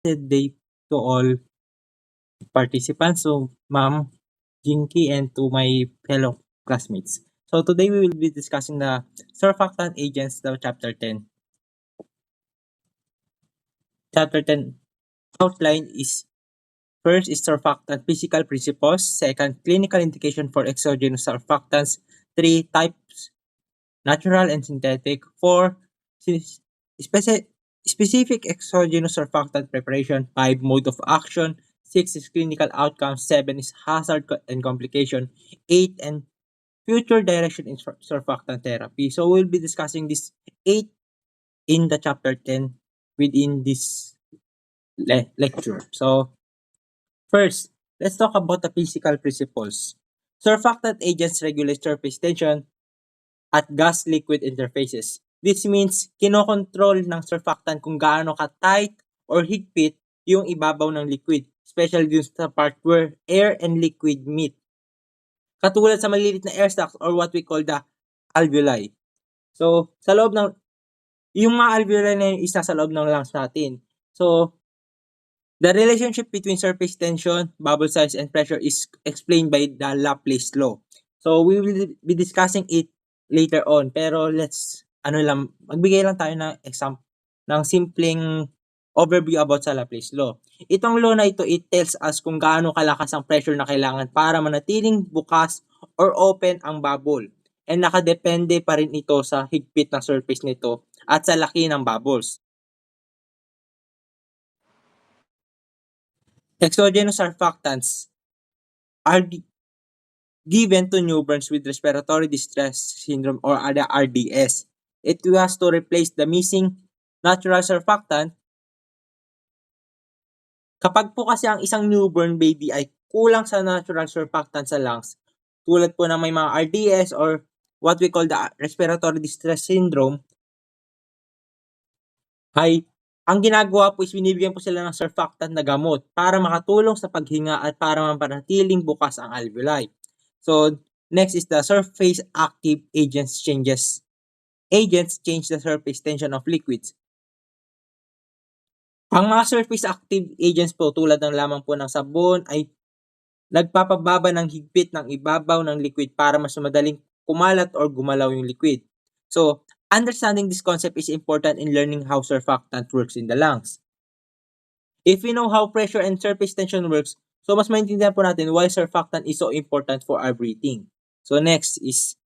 Good day to all participants, so Ma'am Jinky, and to my fellow classmates. So today we will be discussing the surfactant agents, the chapter 10. Chapter 10 outline is first is surfactant physical principles, second clinical indication for exogenous surfactants, three types natural and synthetic, four speci- specific exogenous surfactant preparation, five mode of action, six is clinical outcomes, seven is hazard and complication, eight and future direction in surfactant therapy. So we'll be discussing this eight in the chapter 10 within this lecture. So first, let's talk about the physical principles. Surfactant agents regulate surface tension at gas-liquid interfaces. This means kinokontrol ng surfactant kung gaano ka-tight or higpit yung ibabaw ng liquid, especially dun sa part where air and liquid meet. Katulad sa maliliit na air sacs or what we call the alveoli. So, sa loob ng, yung mga alveoli na yun is nasa loob ng lungs natin. So, the relationship between surface tension, bubble size, and pressure is explained by the Laplace law. So, we will be discussing it later on. Pero let's, magbigay lang tayo ng ng simpleng overview about sa Laplace law. Itong law na ito, it tells us kung gaano kalakas ang pressure na kailangan para manatiling bukas or open ang bubble. And nakadepende pa rin ito sa higpit ng surface nito at sa laki ng bubbles. Exogenous surfactants are given to newborns with respiratory distress syndrome or the RDS. It was to replace the missing natural surfactant. Kapag po kasi ang isang newborn baby ay kulang sa natural surfactant sa lungs, tulad po ng may mga RDS or what we call the respiratory distress syndrome, ay ang ginagawa po is binibigyan po sila ng surfactant na gamot para makatulong sa paghinga at para mapanatiling bukas ang alveoli. So, next is the surface active agents changes. Agents change the surface tension of liquids. Ang mga surface active agents po tulad ng lamang po ng sabon ay nagpapababa ng higpit ng ibabaw ng liquid para mas madaling kumalat or gumalaw yung liquid. So, understanding this concept is important in learning how surfactant works in the lungs. If we know how pressure and surface tension works, so mas maintindihan po natin why surfactant is so important for our breathing. So next is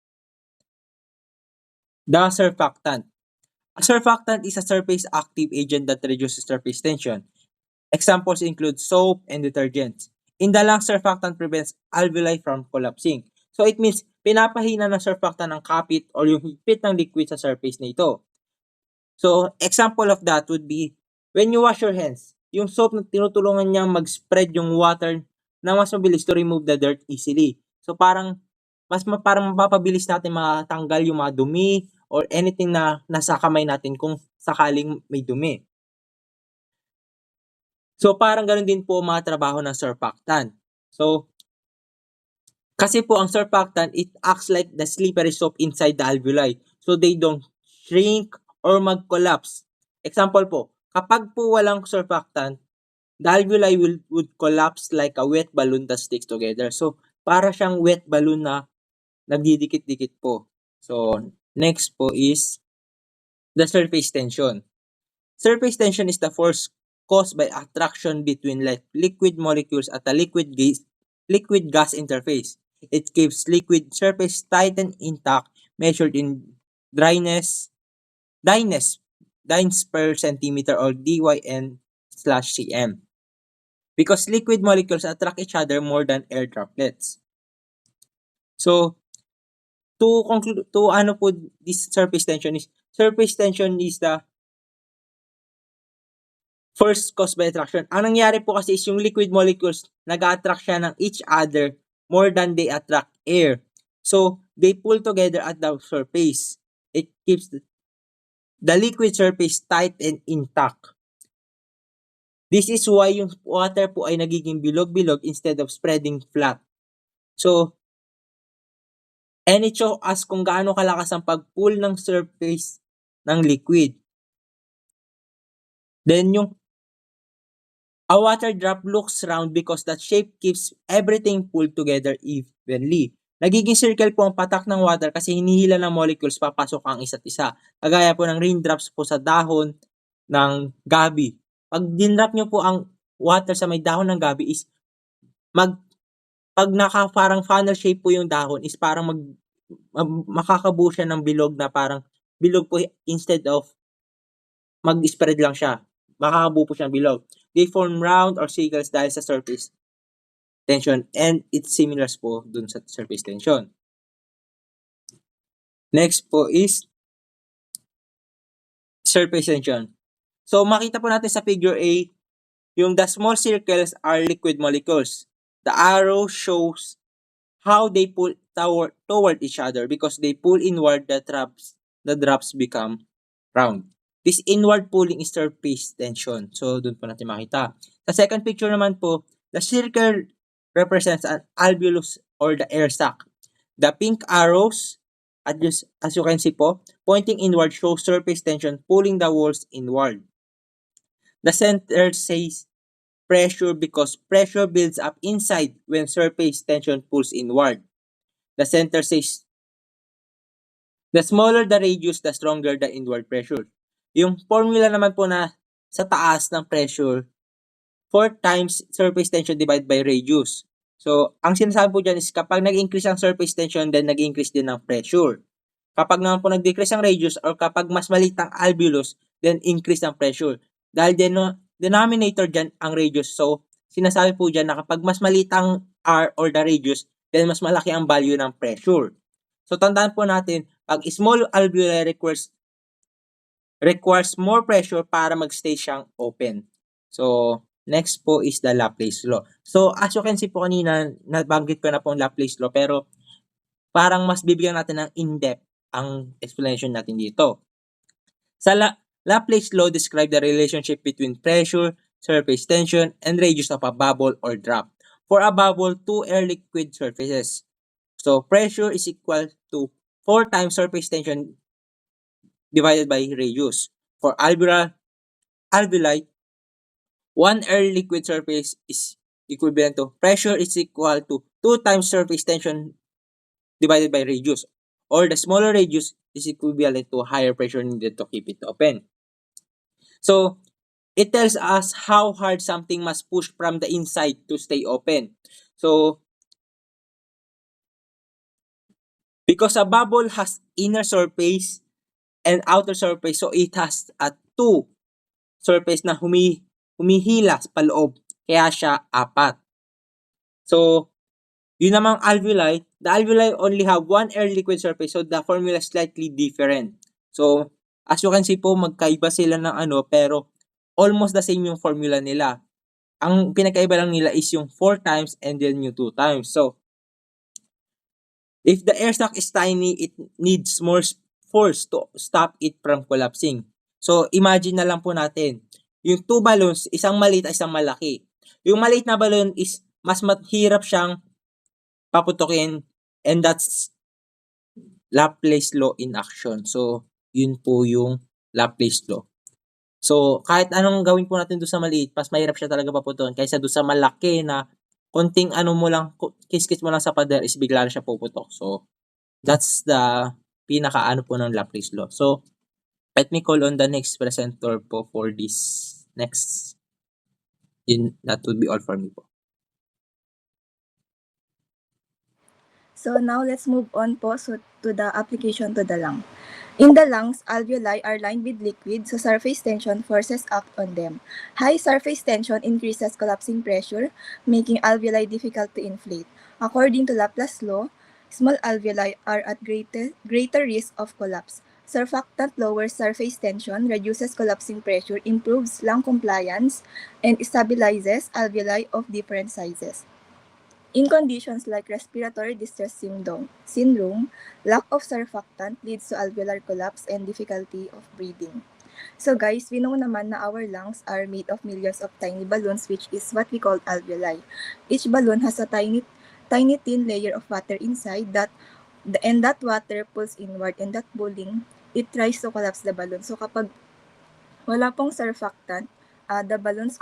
the surfactant. A surfactant is a surface active agent that reduces surface tension. Examples include soap and detergents. In the lungs, surfactant prevents alveoli from collapsing. So it means pinapahina ng surfactant ng kapit or yung higpit ng liquid sa surface nito. So example of that would be when you wash your hands, yung soap na tinutulungan niyang mag-spread yung water na mas mabilis to remove the dirt easily. So parang parang mapapabilis natin matanggal yung mga dumi or anything na nasa kamay natin kung sakaling may dumi. So parang ganoon din po mga trabaho ng surfactant. So kasi po ang surfactant, it acts like the slippery soap inside the alveoli. So they don't shrink or mag-collapse. Example po, kapag po walang surfactant, the alveoli would collapse like a wet balloon that sticks together. So para siyang wet balloon na nagdidikit-dikit po. So next po is the surface tension. Surface tension is the force caused by attraction between liquid molecules at a liquid gas interface. It keeps liquid surface tight and intact, measured in dynes per centimeter or dyn/cm. Because liquid molecules attract each other more than air droplets. So, to conclude, this surface tension is the first caused by attraction. Ang nangyari po kasi is yung liquid molecules nag-attract siya ng each other more than they attract air. So, they pull together at the surface. It keeps the liquid surface tight and intact. This is why yung water po ay nagiging bilog-bilog instead of spreading flat. So, and it shows us kung gaano kalakas ang pag-pull ng surface ng liquid. Then yung A water drop looks round because that shape keeps everything pulled together evenly. Nagiging circle po ang patak ng water kasi hinihila ng molecules papasok ang isa't isa. Kagaya po ng raindrops po sa dahon ng gabi. Pag dinrap nyo po ang water sa may dahon ng gabi is pag parang funnel shape po yung dahon is parang makakabuo siya ng bilog na parang bilog po instead of mag-spread lang siya. Makakabuo po siya ng bilog. They form round or circles dahil sa surface tension and it's similar po dun sa surface tension. Next po is surface tension. So makita po natin sa figure A, yung the small circles are liquid molecules. The arrow shows how they pull toward each other because they pull inward the drops become round. This inward pulling is surface tension. So, doon po natin makita. Sa second picture naman po, the circle represents an alveolus or the air sac. The pink arrows, as you can see po, pointing inward shows surface tension pulling the walls inward. The center says pressure because pressure builds up inside when surface tension pulls inward. The center says the smaller the radius, the stronger the inward pressure. Yung formula naman po na sa taas ng pressure, 4 times surface tension divided by radius. So, ang sinasabi po dyan is kapag nag-increase ang surface tension, then nag-increase din ang pressure. Kapag naman po nag-decrease ang radius or kapag mas maliit ang alveolus, then increase ang pressure. Dahil denominator dyan ang radius. So, sinasabi po dyan na kapag mas maliit ang R or the radius, then mas malaki ang value ng pressure. So, tandaan po natin, pag small alveoli requires more pressure para magstay siyang open. So, next po is the Laplace law. So, as you can see po kanina, nabanggit ko na po ang Laplace law, pero parang mas bibigyan natin ng in-depth ang explanation natin dito. Sa Laplace law describe the relationship between pressure, surface tension, and radius of a bubble or drop. For a bubble, two air liquid surfaces. So, pressure is equal to 4 times surface tension divided by radius. For alveoli, one air liquid surface is equivalent to pressure is equal to 2 times surface tension divided by radius. Or the smaller radius is equivalent to higher pressure needed to keep it open. So, it tells us how hard something must push from the inside to stay open. So, because a bubble has inner surface and outer surface, so it has a two surface na humihila sa paloob, kaya siya 4. So, yun namang alveoli, the alveoli only have one air liquid surface, so the formula is slightly different. So, as you can see po, magkaiba sila ng pero almost the same yung formula nila. Ang pinakaiba lang nila is yung 4 times and then yung 2 times. So, if the air sac is tiny, it needs more force to stop it from collapsing. So, imagine na lang po natin, yung 2 balloons, isang maliit at isang malaki. Yung maliit na balloon is mas mahirap siyang paputukin, and that's Laplace law in action. So, yun po yung Laplace law. So, kahit anong gawin po natin doon sa maliit, mas mahirap siya talaga paputukin kaysa doon sa malaki na konting mo lang, kiss-kiss mo lang sa pader is bigla na siya puputok. So, that's the pinaka po ng Laplace law. So, let me call on the next presenter po for this next. That would be all for me po. So now let's move on po to the application to the lung. In the lungs, alveoli are lined with liquid, so surface tension forces act on them. High surface tension increases collapsing pressure, making alveoli difficult to inflate. According to Laplace law, small alveoli are at greater risk of collapse. Surfactant lowers surface tension, reduces collapsing pressure, improves lung compliance, and stabilizes alveoli of different sizes. In conditions like respiratory distress syndrome, lack of surfactant leads to alveolar collapse and difficulty of breathing. So guys, we know naman na our lungs are made of millions of tiny balloons, which is what we call alveoli. Each balloon has a tiny thin layer of water inside and that water pulls inward, and that pulling, it tries to collapse the balloon. So kapag wala pong surfactant, the balloons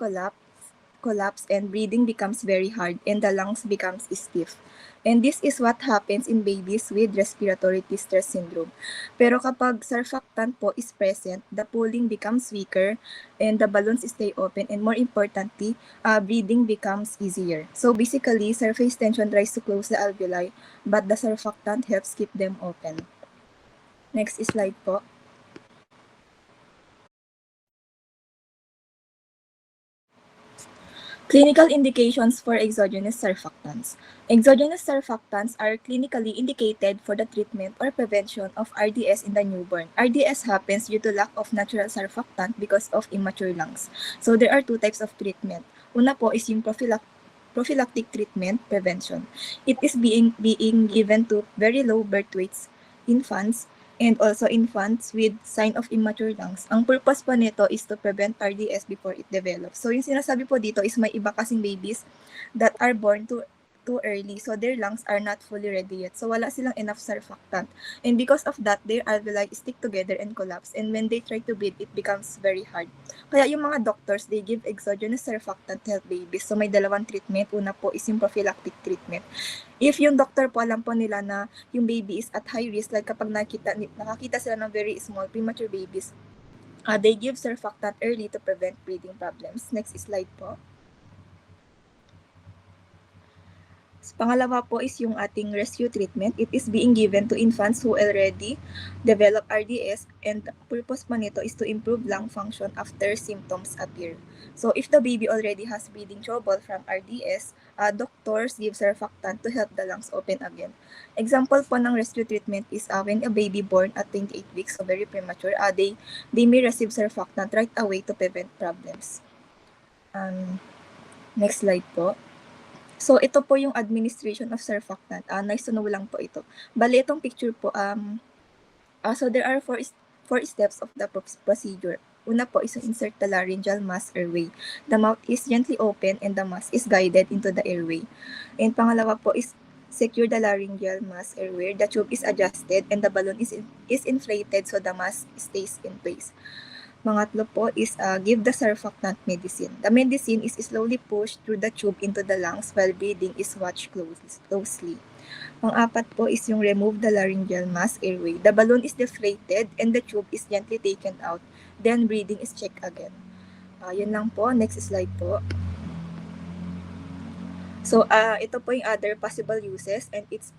collapse and breathing becomes very hard and the lungs becomes stiff. And this is what happens in babies with respiratory distress syndrome. Pero kapag surfactant po is present, the pooling becomes weaker and the balloons stay open, and more importantly, breathing becomes easier. So basically, surface tension tries to close the alveoli, but the surfactant helps keep them open. Next slide po. Clinical indications for exogenous surfactants. Exogenous surfactants are clinically indicated for the treatment or prevention of RDS in the newborn. RDS happens due to lack of natural surfactant because of immature lungs. So there are two types of treatment. Una po is yung prophylactic treatment prevention. It is being given to very low birth weights infants and also infants with sign of immature lungs. Ang purpose po nito is to prevent RDS before it develops. So yung sinasabi po dito is may iba kasing babies that are born too early, so their lungs are not fully ready yet. So wala silang enough surfactant. And because of that, their alveoli stick together and collapse. And when they try to breathe, it becomes very hard. Kaya yung mga doctors, they give exogenous surfactant to help babies. So may dalawang treatment. Una po is yung prophylactic treatment. If yung doctor po alam po nila na yung baby is at high risk, like kapag nakakita sila ng very small premature babies, they give surfactant early to prevent breathing problems. Next slide po. Pangalawa po is yung ating rescue treatment. It is being given to infants who already develop RDS, and the purpose po nito is to improve lung function after symptoms appear. So if the baby already has breathing trouble from RDS, doctors give surfactant to help the lungs open again. Example po ng rescue treatment is when a baby born at 28 weeks, so very premature, they may receive surfactant right away to prevent problems. Next slide po. So, ito po yung administration of surfactant. Nice to know lang po ito. Bali, itong picture po, so there are four steps of the procedure. Una po is to insert the laryngeal mask airway. The mouth is gently open and the mask is guided into the airway. And pangalawa po is secure the laryngeal mask airway. The tube is adjusted and the balloon is inflated so the mask stays in place. Pangatlo po is give the surfactant medicine. The medicine is slowly pushed through the tube into the lungs while breathing is watched closely. Pang-apat po is yung remove the laryngeal mask airway. The balloon is deflated and the tube is gently taken out. Then breathing is checked again. Yun lang po. Next slide po. So, ito po yung other possible uses and it's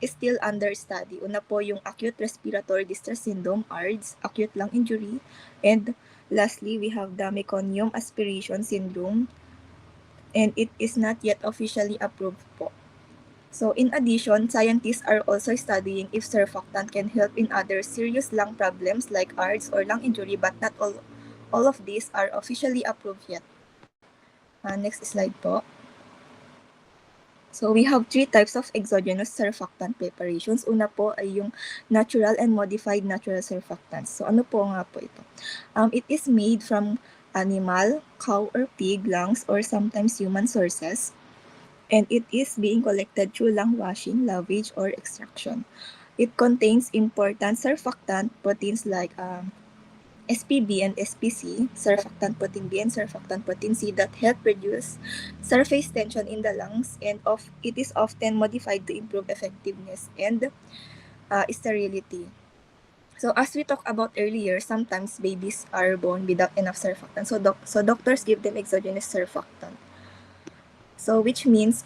still under study. Una po yung acute respiratory distress syndrome, ARDS, acute lung injury, and lastly, we have the meconium aspiration syndrome, and it is not yet officially approved po. So, in addition, scientists are also studying if surfactant can help in other serious lung problems like ARDS or lung injury, but not all of these are officially approved yet. Next slide po. So, we have three types of exogenous surfactant preparations. Una po ay yung natural and modified natural surfactants. So, ano po nga po ito? It is made from animal, cow or pig lungs, or sometimes human sources. And it is being collected through lung washing, lavage, or extraction. It contains important surfactant proteins like SPB and SPC, surfactant protein B and surfactant protein C, that help reduce surface tension in the lungs, and it is often modified to improve effectiveness and sterility. So as we talked about earlier, sometimes babies are born without enough surfactant. So doctors give them exogenous surfactant. So which means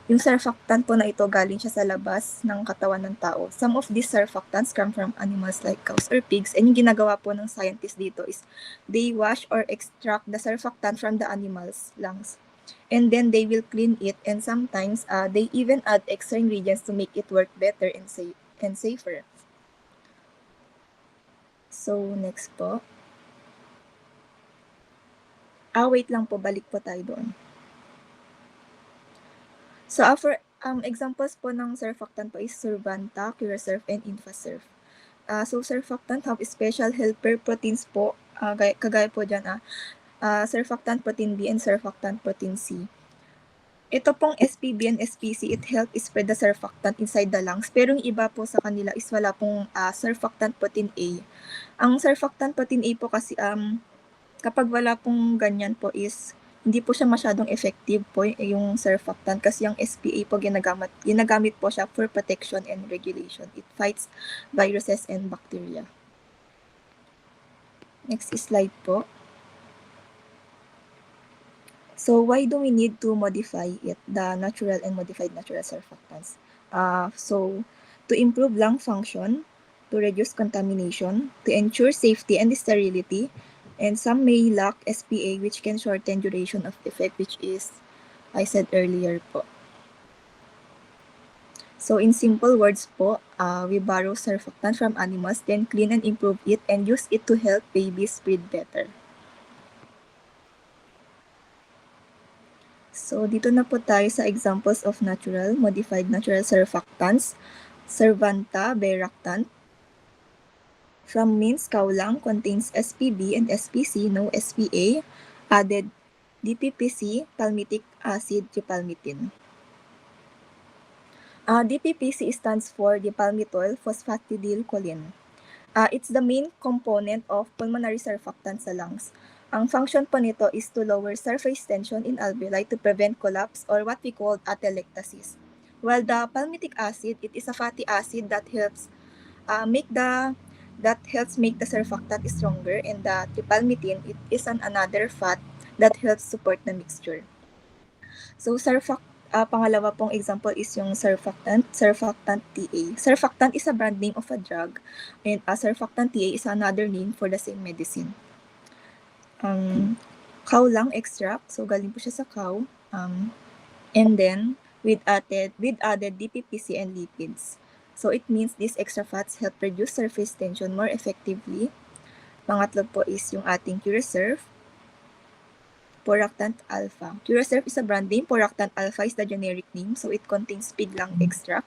yung surfactant po na ito galing siya sa labas ng katawan ng tao. Some of these surfactants come from animals like cows or pigs, and yung ginagawa po ng scientists dito is they wash or extract the surfactant from the animal's lungs. And then they will clean it, and sometimes they even add extra ingredients to make it work better and safer. So next po. Wait lang po, balik po tayo doon. So, for examples po ng surfactant po is Survanta, Curasurf, and Infasurf. So, surfactant have special helper proteins po, kagaya po dyan, surfactant protein B and surfactant protein C. Ito pong SPB and SPC, it helps spread the surfactant inside the lungs, pero yung iba po sa kanila is wala pong surfactant protein A. Ang surfactant protein A po kasi, kapag wala pong ganyan po is, hindi po siya masyadong effective po yung surfactant kasi yung SPA po ginagamit po siya for protection and regulation. It fights viruses and bacteria. Next slide po. So why do we need to modify it, the natural and modified natural surfactants? So to improve lung function, to reduce contamination, to ensure safety and sterility, and some may lack SPA which can shorten duration of effect, which is I said earlier po. So in simple words po, we borrow surfactant from animals, then clean and improve it and use it to help babies breathe better. So dito na po tayo sa examples of natural, modified natural surfactants. Survanta beractant from minced cow lung contains SPB and SPC, no SPA, added DPPC, palmitic acid, tripalmitin. DPPC stands for dipalmitol phosphatidylcholine. It's the main component of pulmonary surfactant sa lungs. Ang function po nito is to lower surface tension in alveoli to prevent collapse or what we call atelectasis. While the palmitic acid, it is a fatty acid that helps make the surfactant stronger, and the tripalmitin, it is another fat that helps support the mixture. So pangalawa pong example is yung surfactant TA. Surfactant is a brand name of a drug, and surfactant TA is another name for the same medicine. Cow lung extract, so galing po siya sa cow, and then with added DPPC and lipids. So it means these extra fats help reduce surface tension more effectively. Pangatlo po is yung ating Curasurf, Poractant alpha. Curasurf is a brand name, Poractant alpha is the generic name, so it contains pig lung extract.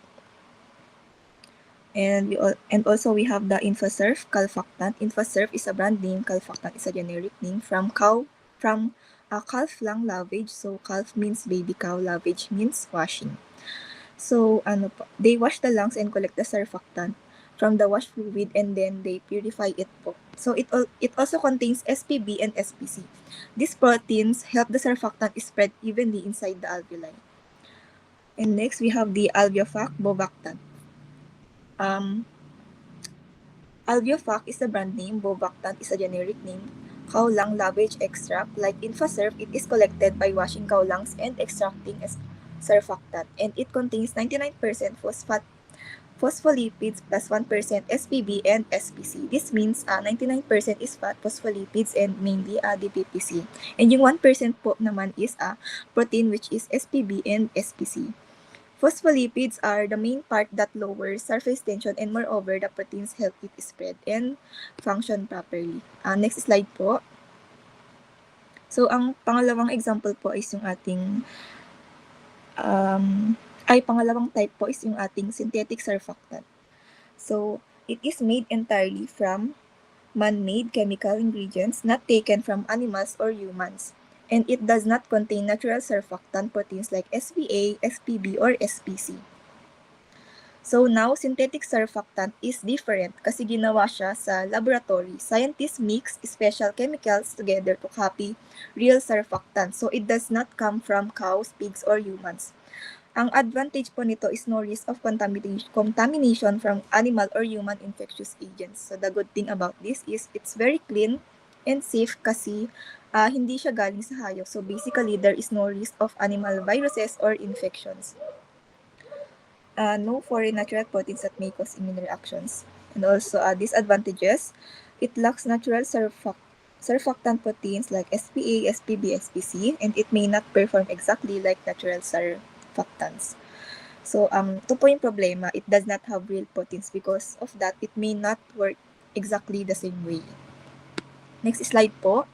And also we have the Infasurf calfactant. Infasurf is a brand name, calfactant is a generic name from calf lung lavage. So calf means baby cow, lavage means washing. So they wash the lungs and collect the surfactant from the wash fluid, and then they purify it po. So it also contains SPB and SPC. These proteins help the surfactant spread evenly inside the alveoli. And next we have the Alveofac bovactant. Alveofac is the brand name, bovactant is a generic name. Cow lung lavage extract, like Infasurf, it is collected by washing cow lungs and extracting surfactant, and it contains 99% phospholipids plus 1% SPB and SPC. This means 99% is fat, phospholipids, and mainly DPPC. And yung 1% po naman is protein, which is SPB and SPC. Phospholipids are the main part that lowers surface tension, and moreover, the proteins help it spread and function properly. Next slide po. So, ang pangalawang example po is yung ating pangalawang type po is yung ating synthetic surfactant. So, it is made entirely from man-made chemical ingredients not taken from animals or humans. And it does not contain natural surfactant proteins like SPA, SPB, or SPC. So now, synthetic surfactant is different kasi ginawa siya sa laboratory. Scientists mix special chemicals together to copy real surfactant. So it does not come from cows, pigs, or humans. Ang advantage po nito is no risk of contamination from animal or human infectious agents. So the good thing about this is it's very clean and safe kasi hindi siya galing sa hayop. So basically, there is no risk of animal viruses or infections. No foreign natural proteins that may cause immune reactions. And also disadvantages, it lacks natural surfactant proteins like SPA, SPB, SPC, and it may not perform exactly like natural surfactants. So, ito po yung problema, it does not have real proteins. Because of that, it may not work exactly the same way. Next slide po.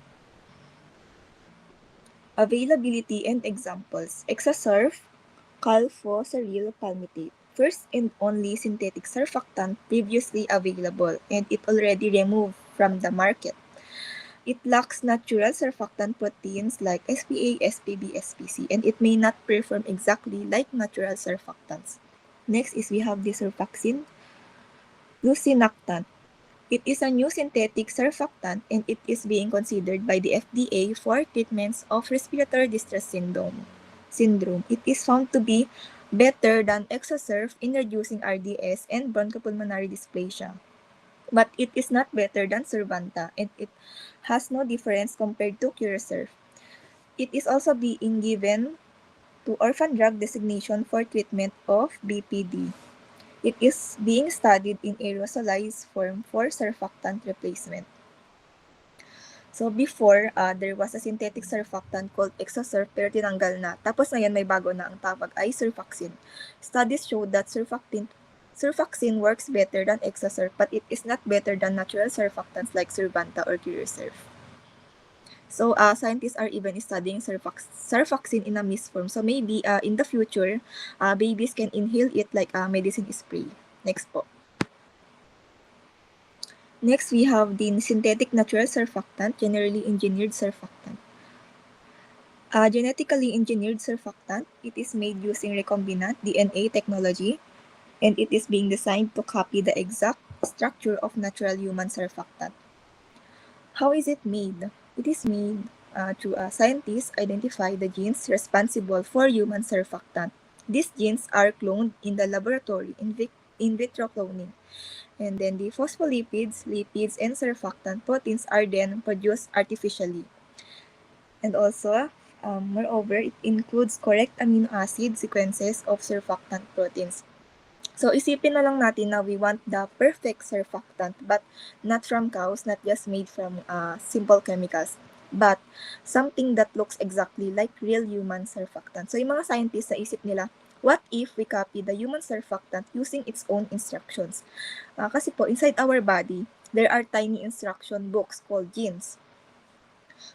Availability and examples. Exasurf, calfoseryl palmitate. First and only synthetic surfactant previously available, and it already removed from the market. It lacks natural surfactant proteins like SPA, SPB, SPC, and it may not perform exactly like natural surfactants. Next is we have the surfactant, lusinactant. It is a new synthetic surfactant and it is being considered by the FDA for treatments of respiratory distress syndrome. It is found to be better than Exosurf in reducing RDS and bronchopulmonary dysplasia. But it is not better than Survanta and it has no difference compared to Curesurf. It is also being given to orphan drug designation for treatment of BPD. It is being studied in aerosolized form for surfactant replacement. So before, there was a synthetic surfactant called Exosurf pero tinanggal na. Tapos ngayon may bago na ang tawag ay Surfacin. Studies show that Surfacin works better than Exosurf but it is not better than natural surfactants like Survanta or Curesurf. So scientists are even studying Surfacin in a mist form. So maybe in the future, babies can inhale it like a medicine spray. Next po. Next, we have the synthetic natural surfactant, generally engineered surfactant. Genetically engineered surfactant, it is made using recombinant DNA technology, and it is being designed to copy the exact structure of natural human surfactant. How is it made? It is made through scientists identify the genes responsible for human surfactant. These genes are cloned in the laboratory in vitro cloning. And then the phospholipids, lipids, and surfactant proteins are then produced artificially. And also, moreover, it includes correct amino acid sequences of surfactant proteins. So, isipin na lang natin na we want the perfect surfactant but not from cows, not just made from simple chemicals, but something that looks exactly like real human surfactant. So, yung mga scientists na isip nila, what if we copy the human surfactant using its own instructions? Kasi po, inside our body, there are tiny instruction books called genes.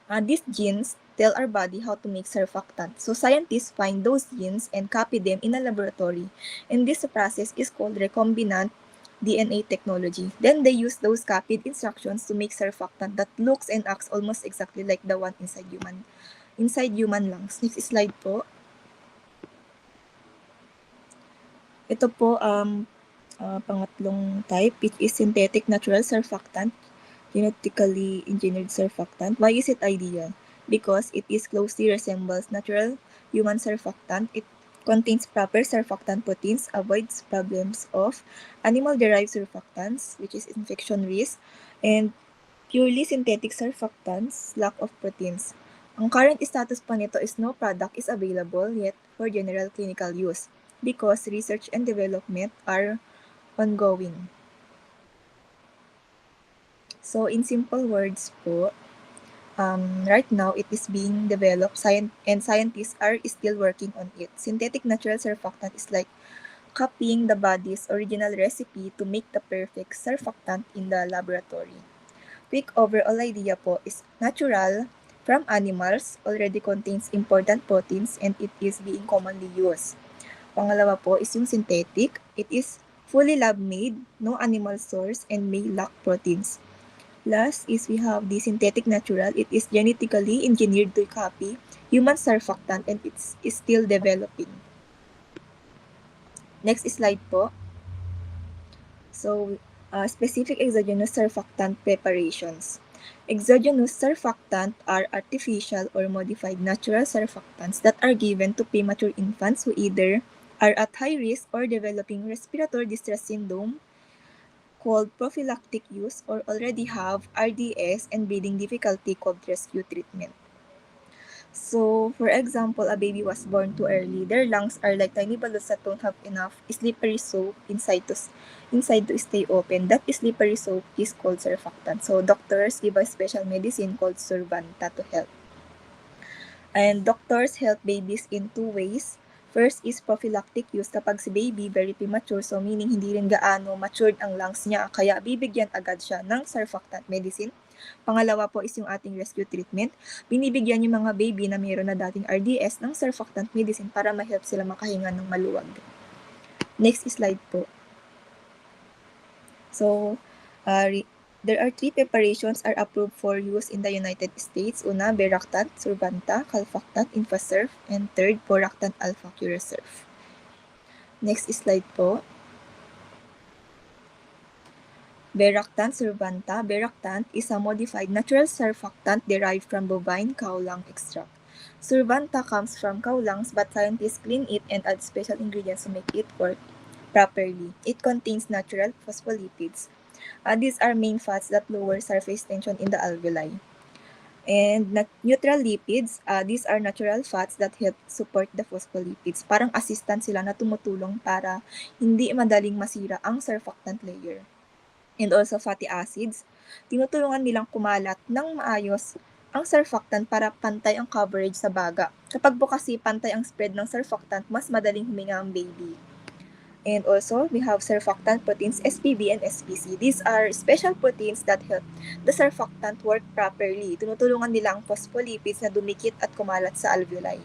These genes tell our body how to make surfactant. So scientists find those genes and copy them in a laboratory. And this process is called recombinant DNA technology. Then they use those copied instructions to make surfactant that looks and acts almost exactly like the one inside human lungs. Next slide po. Ito po pangatlong type, which is synthetic natural surfactant, genetically engineered surfactant. Why is it ideal? Because it is closely resembles natural human surfactant. It contains proper surfactant proteins, avoids problems of animal-derived surfactants, which is infection risk, and purely synthetic surfactants, lack of proteins. Ang current status pa nito is no product is available yet for general clinical use because research and development are ongoing. So, in simple words po, right now it is being developed and scientists are still working on it. Synthetic natural surfactant is like copying the body's original recipe to make the perfect surfactant in the laboratory. Quick overall idea po is natural from animals already contains important proteins and it is being commonly used. Pangalawa po is yung synthetic. It is fully lab-made, no animal source, and may lack proteins. Last is we have the synthetic natural. It is genetically engineered to copy human surfactant and it is still developing. Next slide po. So, specific exogenous surfactant preparations. Exogenous surfactant are artificial or modified natural surfactants that are given to premature infants who either are at high risk or developing respiratory distress syndrome called prophylactic use or already have RDS and breathing difficulty called rescue treatment. So, for example, a baby was born too early. Their lungs are like tiny balloons that don't have enough slippery soap inside to stay open. That slippery soap is called surfactant. So, doctors give a special medicine called Survanta to help. And doctors help babies in two ways. First is prophylactic use kapag si baby very premature, so meaning hindi rin gaano matured ang lungs niya, kaya bibigyan agad siya ng surfactant medicine. Pangalawa po is yung ating rescue treatment. Binibigyan yung mga baby na mayroon na dating RDS ng surfactant medicine para ma-help sila makahinga ng maluwag. Next slide po. So, there are 3 preparations are approved for use in the United States. Una, Beractant, Survanta, Calfactant, Infasurf, and third, Boractant Alpha Curesurf. Next slide po. Beractan survanta. Beractant is a modified natural surfactant derived from bovine cow lung extract. Survanta comes from cow lungs, but scientists clean it and add special ingredients to make it work properly. It contains natural phospholipids. These are main fats that lower surface tension in the alveoli. And neutral lipids, these are natural fats that help support the phospholipids. Parang assistant sila na tumutulong para hindi madaling masira ang surfactant layer. And also fatty acids, tinutulungan nilang kumalat ng maayos ang surfactant para pantay ang coverage sa baga. Kapag po kasi pantay ang spread ng surfactant, mas madaling huminga ang baby. And also, we have surfactant proteins SPB and SPC. These are special proteins that help the surfactant work properly. Tinutulungan nila ang phospholipids na dumikit at kumalat sa alveoli.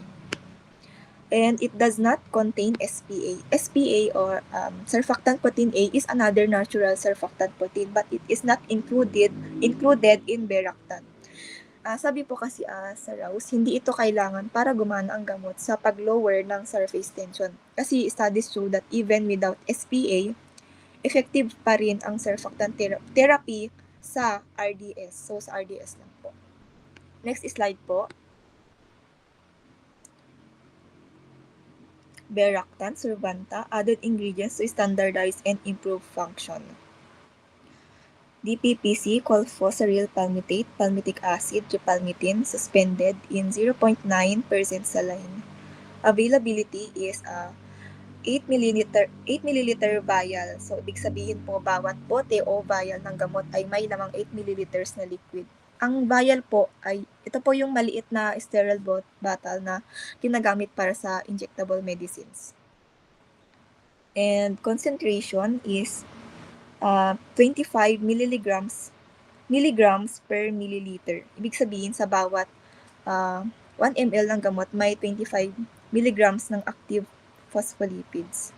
And it does not contain SPA. SPA or surfactant protein A is another natural surfactant protein, but it is not included in Beractan. Sabi po kasi sa Rouse, hindi ito kailangan para gumana ang gamot sa pag-lower ng surface tension. Kasi studies show that even without SPA, effective pa rin ang surfactant therapy sa RDS. So, sa RDS lang po. Next slide po. Beractan, survanta, added ingredients to standardize and improve function. DPPC, colfoseryl palmitate, palmitic acid, tripalmitin, suspended in 0.9% saline. Availability is 8 ml vial. So, ibig sabihin po, bawat bote o vial ng gamot ay may lamang 8 ml na liquid. Ang vial po ay, ito po yung maliit na sterile bottle na ginagamit para sa injectable medicines. And concentration is 25 milligrams per milliliter. Ibig sabihin sa bawat 1 ml ng gamot may 25 milligrams ng active phospholipids.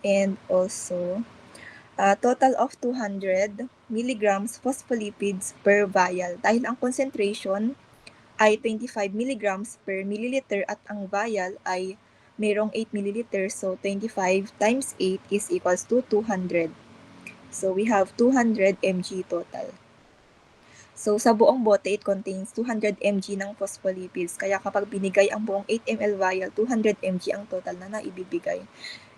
And also, total of 200 milligrams phospholipids per vial. Dahil ang concentration ay 25 milligrams per milliliter at ang vial ay mayroong 8 milliliters, so 25 times 8 is equals to 200. So, we have 200 mg total. So, sa buong bote, it contains 200 mg ng phospholipids. Kaya kapag binigay ang buong 8 ml vial, 200 mg ang total na naibibigay.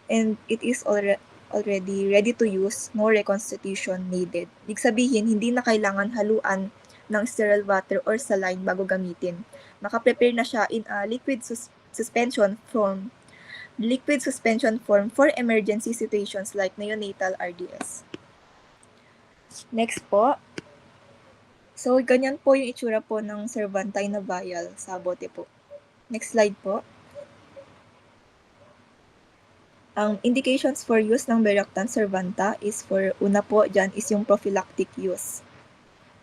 And it is already ready to use, no reconstitution needed. Ibig sabihin, hindi na kailangan haluan ng sterile water or saline bago gamitin. Naka-prepare na siya in a liquid suspension form for emergency situations like neonatal RDS. Next po. So, ganyan po yung itsura po ng Survantine na vial sa bote po. Next slide po. Ang indications for use ng Beractan survanta is for, una po dyan is yung prophylactic use.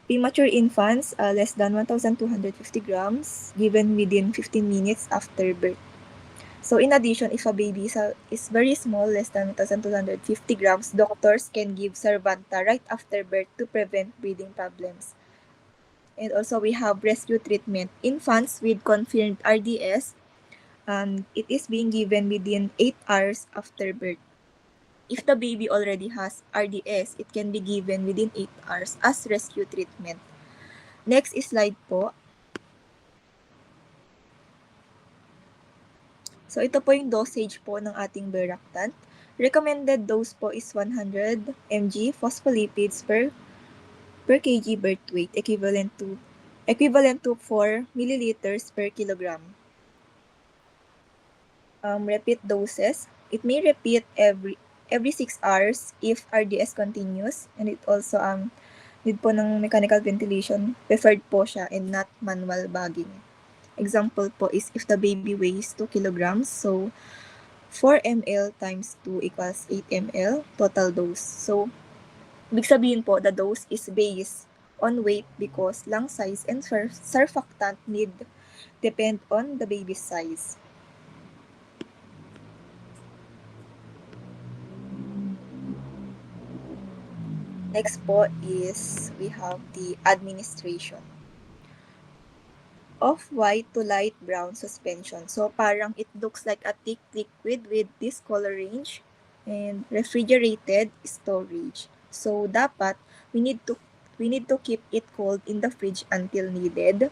Premature infants, less than 1,250 grams, given within 15 minutes after birth. So, in addition, if a baby is very small, less than 1,250 grams, doctors can give survanta right after birth to prevent breathing problems. And also, we have rescue treatment. Infants with confirmed RDS, it is being given within 8 hours after birth. If the baby already has RDS, it can be given within 8 hours as rescue treatment. Next slide po. So, ito po yung dosage po ng ating Beractan. Recommended dose po is 100 mg phospholipids per kg birth weight, equivalent to 4 milliliters per kilogram. Repeat doses. It may repeat every 6 hours if RDS continues, and it also need po ng mechanical ventilation. Preferred po siya and not manual bagging. Example po is if the baby weighs 2 kilograms, so 4 ml times 2 equals 8 ml total dose. So, ibig sabihin po, the dose is based on weight because lung size and surfactant need depend on the baby's size. Next po is we have the administration. Off-white to light brown suspension. So, parang it looks like a thick liquid with this color range. and refrigerated storage. So dapat we need to keep it cold in the fridge until needed.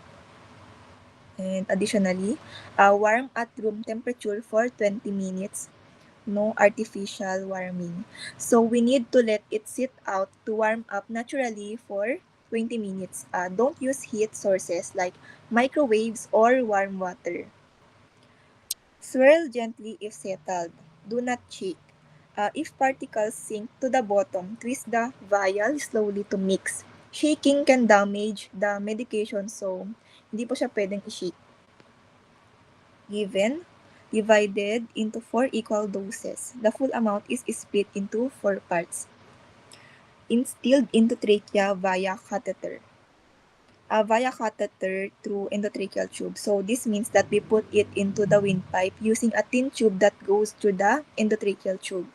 And additionally, warm at room temperature for 20 minutes. No artificial warming. So we need to let it sit out to warm up naturally for 20 minutes. Don't use heat sources like microwaves or warm water. Swirl gently if settled. Do not shake. If particles sink to the bottom, twist the vial slowly to mix. Shaking can damage the medication, so hindi po siya pwedeng i-shake. Given, divided into 4 equal doses. The full amount is split into 4 parts. Instilled into trachea via catheter. Via catheter through endotracheal tube. So this means that we put it into the windpipe using a thin tube that goes through the endotracheal tube.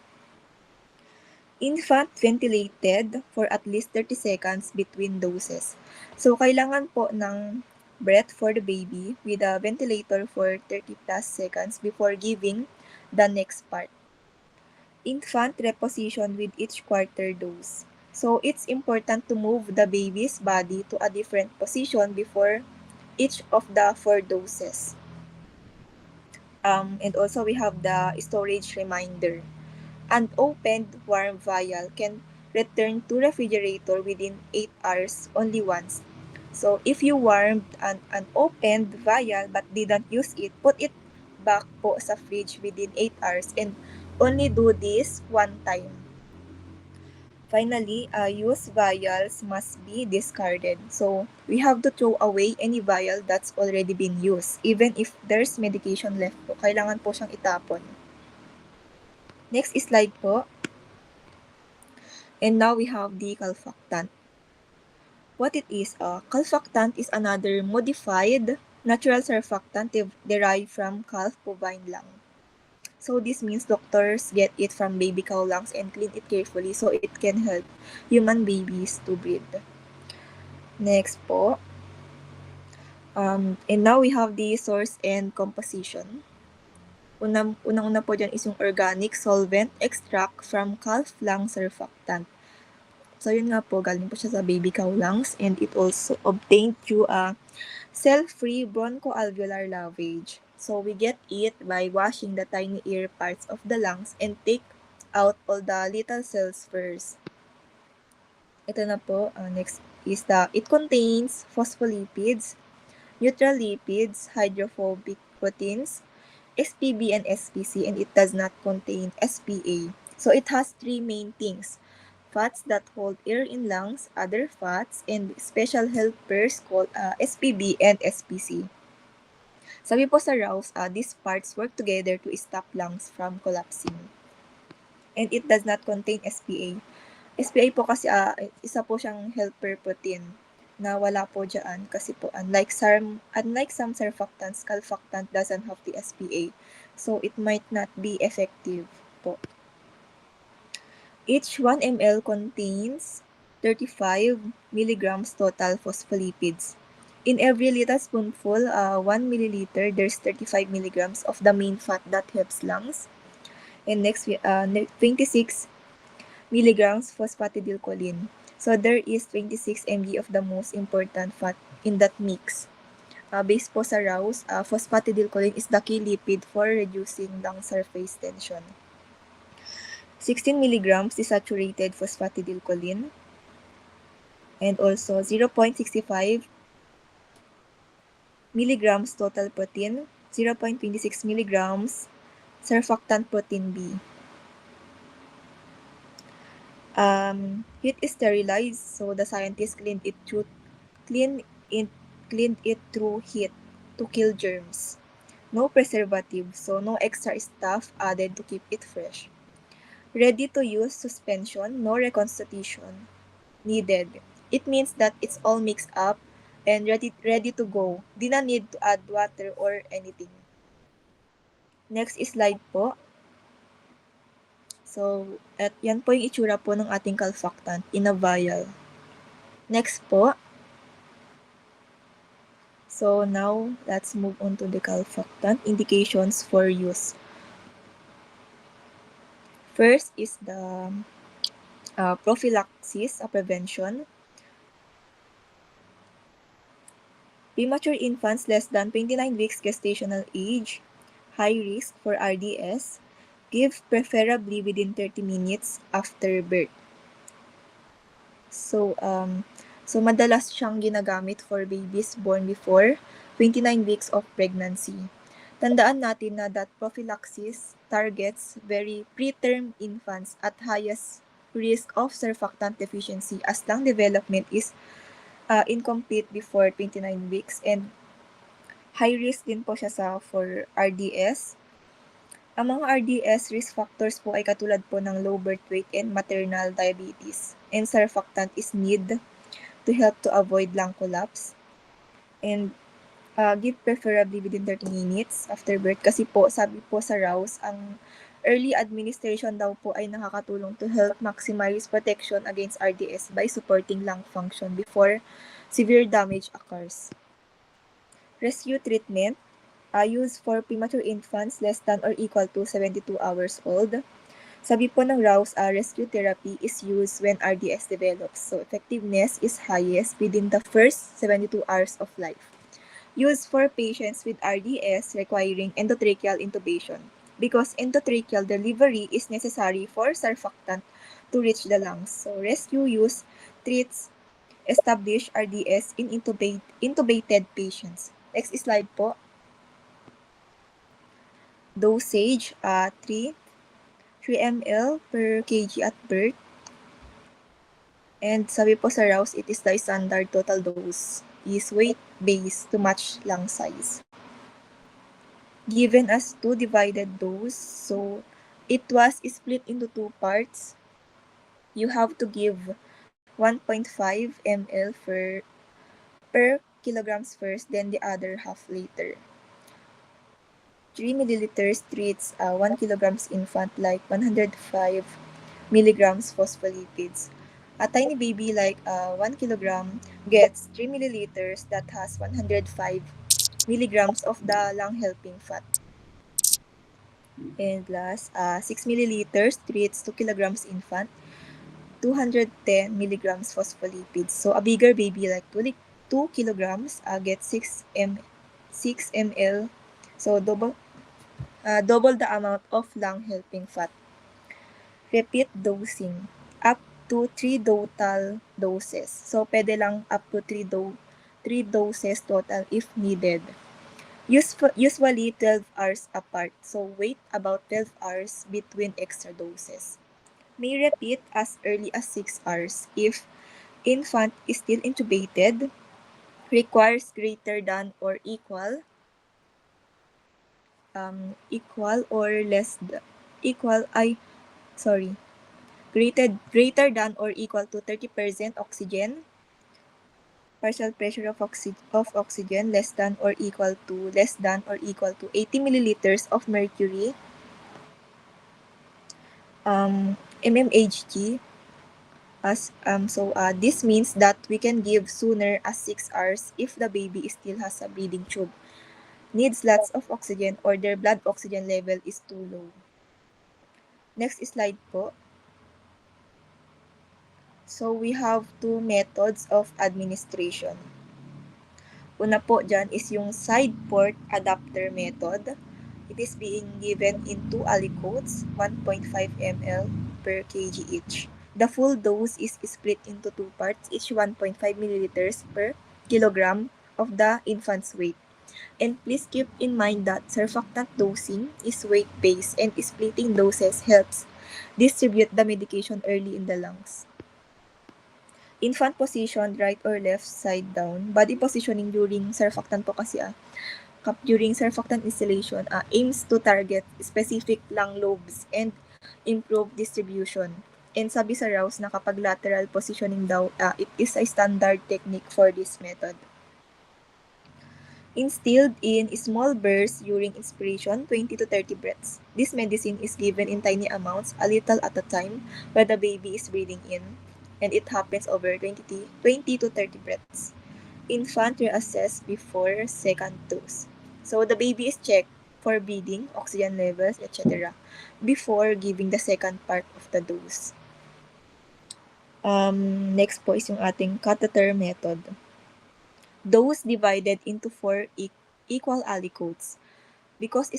Infant ventilated for at least 30 seconds between doses. So kailangan po ng breath for the baby with a ventilator for 30 plus seconds before giving the next part. Infant reposition with each quarter dose. So it's important to move the baby's body to a different position before each of the 4 doses. And also we have the storage reminder. An opened warm vial can return to refrigerator within 8 hours only once. So if you warmed an opened vial but didn't use it, put it back po sa fridge within 8 hours and only do this one time. Finally, used vials must be discarded. So we have to throw away any vial that's already been used. Even if there's medication left po, kailangan po siyang itapon. Next slide po. And now we have the calfactant. What it is, calfactant is another modified natural surfactant derived from calf bovine lung. So this means doctors get it from baby cow lungs and clean it carefully so it can help human babies to breathe. Next po. And now we have the source and composition. Unang-una po dyan is yung organic solvent extract from calf lung surfactant. So yun nga po, galing po siya sa baby cow lungs and it also obtained through a cell-free bronchoalveolar lavage. So we get it by washing the tiny air parts of the lungs and take out all the little cells first. Ito na po, next is it contains phospholipids, neutral lipids, hydrophobic proteins, SPB and SPC, and it does not contain SPA. So it has 3 main things: fats that hold air in lungs, other fats, and special helpers called SPB and SPC. Sabi po sa Rouse, these parts work together to stop lungs from collapsing. And it does not contain SPA. SPA po kasi isa po siyang helper protein na wala po dyan kasi po unlike some surfactants, calfactant doesn't have the SPA. So it might not be effective po. Each 1 ml contains 35 milligrams total phospholipids. In every little spoonful, 1 milliliter, there's 35 milligrams of the main fat that helps lungs. And next, 26 milligrams phosphatidylcholine. So there is 26 mg of the most important fat in that mix. Based po sa Rouse, phosphatidylcholine is the key lipid for reducing lung surface tension. 16 milligrams desaturated phosphatidylcholine. And also 0.65 milligrams total protein, 0.26 milligrams surfactant protein B. Heat is sterilized, so the scientists cleaned it through heat to kill germs. No preservative, so no extra stuff added to keep it fresh. Ready to use suspension, no reconstitution needed. It means that it's all mixed up and ready to go. Di na need to add water or anything. Next slide po. So, yan po yung itsura po ng ating calfactant in a vial. Next po. So, now, let's move on to the calfactant indications for use. First is the prophylaxis, prevention. Premature infants less than 29 weeks gestational age, high risk for RDS, give preferably within 30 minutes after birth. So, madalas siyang ginagamit for babies born before 29 weeks of pregnancy. Tandaan natin na that prophylaxis targets very preterm infants at highest risk of surfactant deficiency as lung development is incomplete before 29 weeks and high risk din po siya for RDS. Ang mga RDS risk factors po ay katulad po ng low birth weight and maternal diabetes. And surfactant is need to help to avoid lung collapse. And give preferably within 30 minutes after birth kasi po sabi po sa Rouse, ang early administration daw po ay nakakatulong to help maximize protection against RDS by supporting lung function before severe damage occurs. Rescue treatment used for premature infants less than or equal to 72 hours old. Sabi po ng Rouse, rescue therapy is used when RDS develops. So, effectiveness is highest within the first 72 hours of life. Used for patients with RDS requiring endotracheal intubation because endotracheal delivery is necessary for surfactant to reach the lungs. So, rescue use treats established RDS in intubated patients. Next slide po. Dosage, 3 ml per kg at birth. And sabi po sa Rouse, it is the standard total dose is weight-based to match lung size. Given as 2 divided dose, so it was split into 2 parts. You have to give 1.5 ml per kilograms first, then the other half later. 3 milliliters treats 1 kilograms infant like 105 milligrams phospholipids. A tiny baby like 1 kilogram gets 3 milliliters that has 105 milligrams of the lung helping fat. And last, 6 milliliters treats 2 kilograms infant, 210 milligrams phospholipids. So a bigger baby like 2 kilograms gets 6 ml. So double the amount of lung helping fat. Repeat dosing up to 3 total doses. So pwede lang up to 3 doses total if needed. Usually 12 hours apart. So wait about 12 hours between extra doses. May repeat as early as 6 hours if infant is still intubated, requires greater than or equal greater than or equal to 30% oxygen, partial pressure of oxygen less than or equal to 80 milliliters of mercury, mmHg. This means that we can give sooner as 6 hours if the baby still has a breathing tube, needs lots of oxygen, or their blood oxygen level is too low. Next slide po. So we have 2 methods of administration. Una po dyan is yung side port adapter method. It is being given in 2 aliquots, 1.5 ml per kg each. The full dose is split into 2 parts, each 1.5 milliliters per kilogram of the infant's weight. And please keep in mind that surfactant dosing is weight-based and splitting doses helps distribute the medication early in the lungs. Infant position, right or left side down. Body positioning during surfactant po kasi during surfactant instillation aims to target specific lung lobes and improve distribution. And sabi sa Rouse na kapag lateral positioning daw, it is a standard technique for this method. Instilled in small bursts during inspiration, 20 to 30 breaths. This medicine is given in tiny amounts, a little at a time, while the baby is breathing in, and it happens over 20 to 30 breaths. Infant reassessed before second dose. So the baby is checked for breathing, oxygen levels, etc. before giving the second part of the dose. Next po is yung ating catheter method. Dose divided into 4 equal aliquots. Because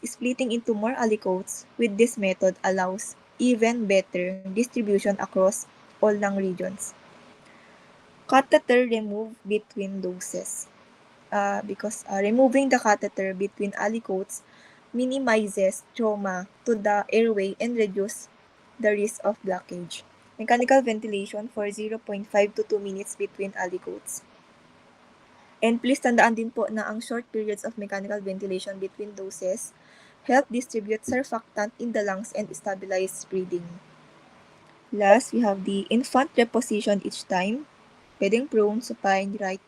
splitting into more aliquots with this method allows even better distribution across all lung regions. Catheter remove between doses. Because removing the catheter between aliquots minimizes trauma to the airway and reduce the risk of blockage. Mechanical ventilation for 0.5 to 2 minutes between aliquots. And please tandaan din po na ang short periods of mechanical ventilation between doses help distribute surfactant in the lungs and stabilize breathing. Last, we have the infant reposition each time. Pwedeng prone, supine, right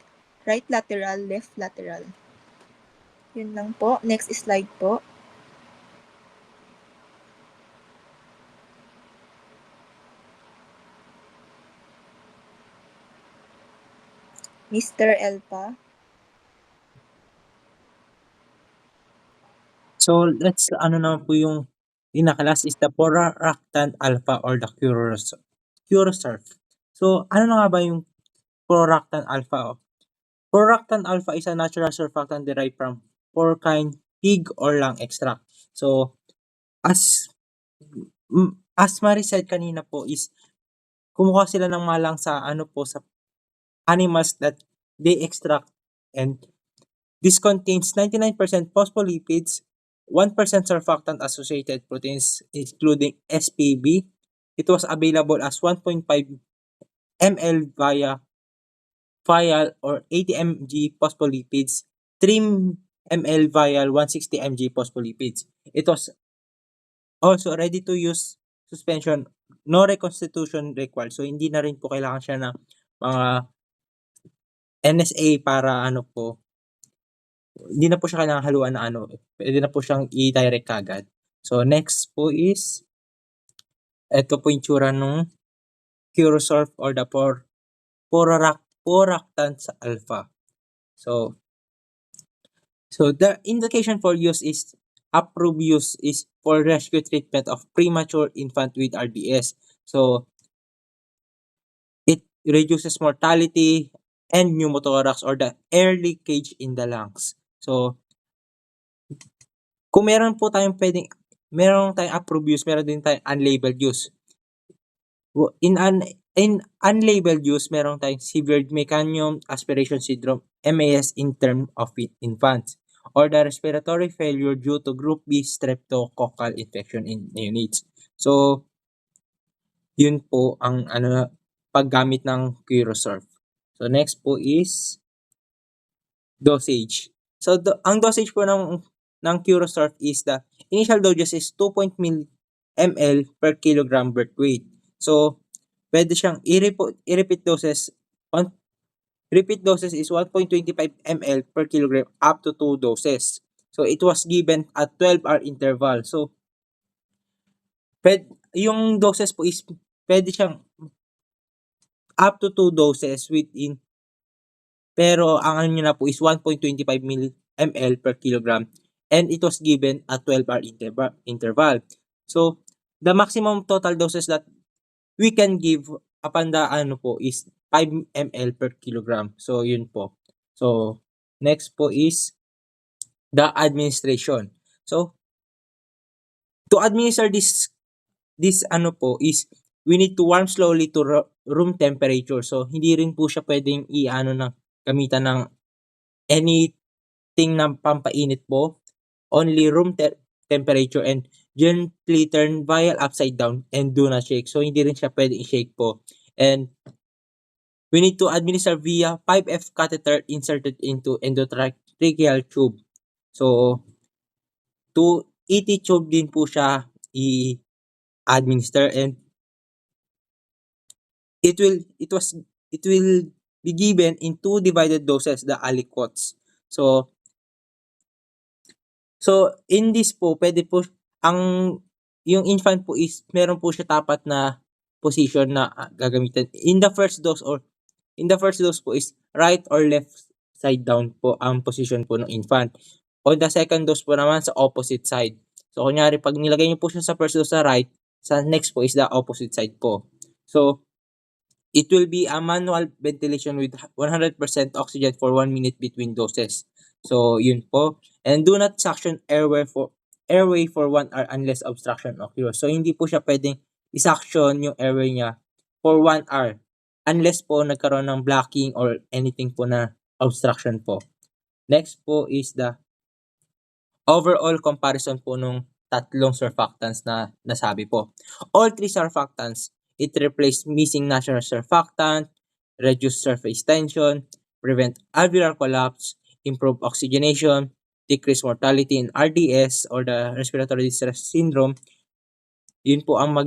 lateral, left lateral. Yun lang po. Next slide po. Mr. Elpa. So, let's naman po yung pinaka-last is the proractant alpha or the Curosurf. So, ano na nga ba yung proractant alpha? Proractant alpha is a natural surfactant derived from porcine, pig, or lung extract. So, as Mari said kanina po is kumuha sila ng malang sa sa animals that they extract, and this contains 99% phospholipids, 1% surfactant associated proteins including SPB. It was available as 1.5 ml via vial or 80 mg phospholipids, 3 ml vial 160 mg phospholipids. It was also ready to use suspension, no reconstitution required. So hindi na rin po kailangan siya ng mga NSA para hindi na po siya kailangan haluan na pwede na po siyang i-direct kagad. So next po is ito po yung tsura nung Curosurf or the proractant alpha. So the indication for use is approved use is for rescue treatment of premature infant with RDS. So it reduces mortality and pneumothorax or the air leakage in the lungs. So kung meron tayong approved use, meron din tayong unlabeled use. In unlabeled use, meron tayong severe mecangium aspiration syndrome, MAS in term of infants, or the respiratory failure due to group B streptococcal infection in neonates. So, yun po ang paggamit ng Curosurf. So, next po is dosage. So, ang dosage po ng Curosurf is the initial dosage is 2 ml per kilogram birth weight. So, pwede siyang i-repeat doses. Repeat doses is 1.25 ml per kilogram up to 2 doses. So, it was given at 12-hour interval. So, yung doses po is pwede siyang up to 2 doses within, pero ang nyo na po is 1.25 ml per kilogram, and it was given at 12-hour interval. So, the maximum total doses that we can give upon the is 5 ml per kilogram. So, yun po. So, next po is the administration. So, to administer this is we need to warm slowly to room temperature. So, hindi rin po siya pwedeng gamitan ng anything na pampainit po. Only room temperature, and gently turn vial upside down and do not shake. So, hindi rin siya pwedeng i-shake po. And we need to administer via 5F catheter inserted into endotracheal tube. So, to ET tube din po siya i-administer, and it will be given in 2 divided doses, the aliquots. So in this po, pwede po yung infant po is meron po siya tapat na position na gagamitin. In the first dose po is right or left side down po ang position po ng infant. On the second dose po naman sa opposite side. So, kunyari, pag nilagay niyo po siya sa first dose sa right, sa next po is the opposite side po. So, it will be a manual ventilation with 100% oxygen for 1 minute between doses. So, yun po. And do not suction airway for 1 hour unless obstruction occurs. So, hindi po siya pwedeng isuction yung airway niya for 1 hour unless po nagkaroon ng blocking or anything po na obstruction po. Next po is the overall comparison po nung tatlong surfactants na nasabi po. All three surfactants, it replaced missing natural surfactant, reduce surface tension, prevent alveolar collapse, improve oxygenation, decrease mortality in RDS or the respiratory distress syndrome. Yun po ang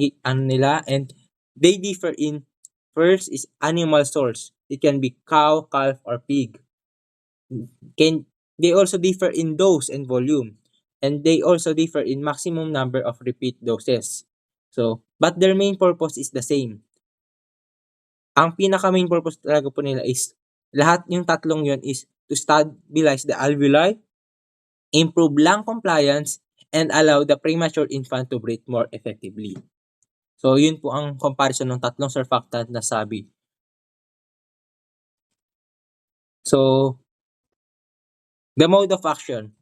nila, and they differ in, first is animal source. It can be cow, calf, or pig. They also differ in dose and volume, and they also differ in maximum number of repeat doses. So, but their main purpose is the same. Ang pinaka main purpose talaga po nila is, lahat yung tatlong yun is to stabilize the alveoli, improve lung compliance, and allow the premature infant to breathe more effectively. So, yun po ang comparison ng tatlong surfactant na sabi. So, the mode of action.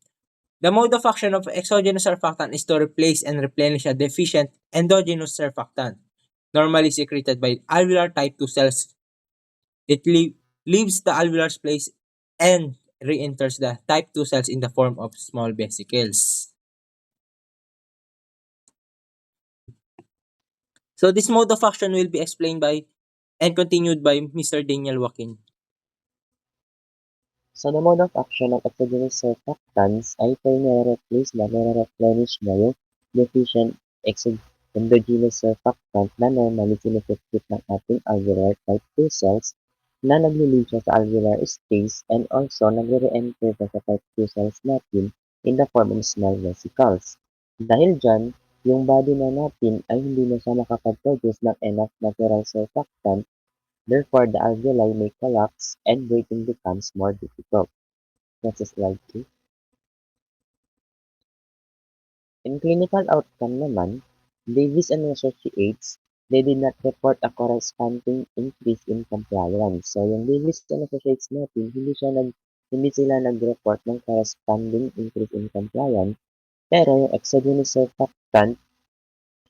The mode of action of exogenous surfactant is to replace and replenish a deficient endogenous surfactant, normally secreted by alveolar type 2 cells. It leaves the alveolar space and re-enters the type 2 cells in the form of small vesicles. So this mode of action will be explained by and continued by Mr. Daniel Joaquin. So, the mode of action ng exogenous surfactants ay ito yung nare-replace na nare-replenish na yung deficient endogenous surfactant na normally sinusubstitute ng ating alveolar type 2 cells na nagli-leave siya sa alveolar space and also nagre-re-enter siya sa type 2 cells natin in the form of small vesicles. Dahil dyan, yung body na natin ay hindi na siya makapag-produce ng enough natural surfactant. Therefore, the alveoli may collapse and breathing becomes more difficult. Next slide, please. In clinical outcome naman, Davis and Associates, they did not report a corresponding increase in compliance. So, yung Davis and Associates natin, hindi sila nag-report ng corresponding increase in compliance, pero yung exogenous surfactant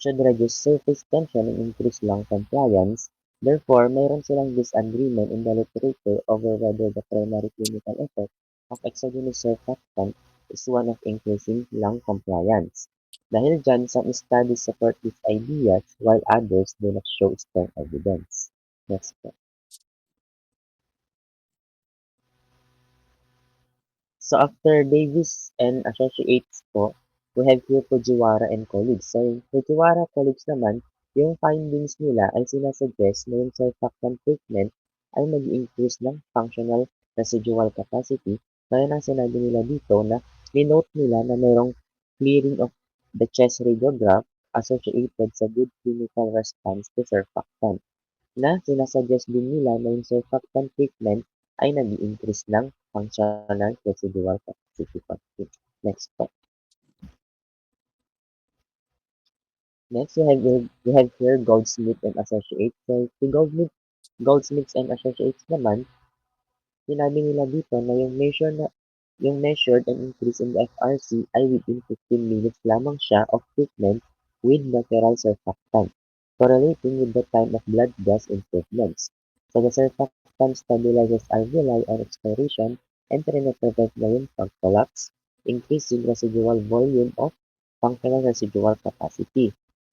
should reduce surface tension and increase lung compliance. Therefore, mayroon silang disagreement in the literature over whether the primary clinical effect of exogenous surfactant is one of increasing lung compliance. Dahil dyan, some studies support these ideas while others do not show strong evidence. Next slide. So after Davis and Associates po, we have here Fujiwara and colleagues. So yung Fujiwara colleagues naman, yung findings nila ay sinasuggest na yung surfactant treatment ay mag-increase ng functional residual capacity. Kaya na sinabi nila dito na ni-note nila na mayroong clearing of the chest radiograph associated sa good clinical response to surfactant, na sinasuggest din nila na yung surfactant treatment ay nag-i-increase ng functional residual capacity function. Next po. Next, we have here Goldsmith and Associates. So, si Goldsmith and Associates naman, sinabi nila dito na yung measured and increase in the FRC ay within 15 minutes lamang siya of treatment with natural surfactant, correlating with the time of blood gas improvements. So, the surfactant stabilizes alveoli on expiration and prevent na yung pag-collapse, increasing residual volume of functional residual capacity.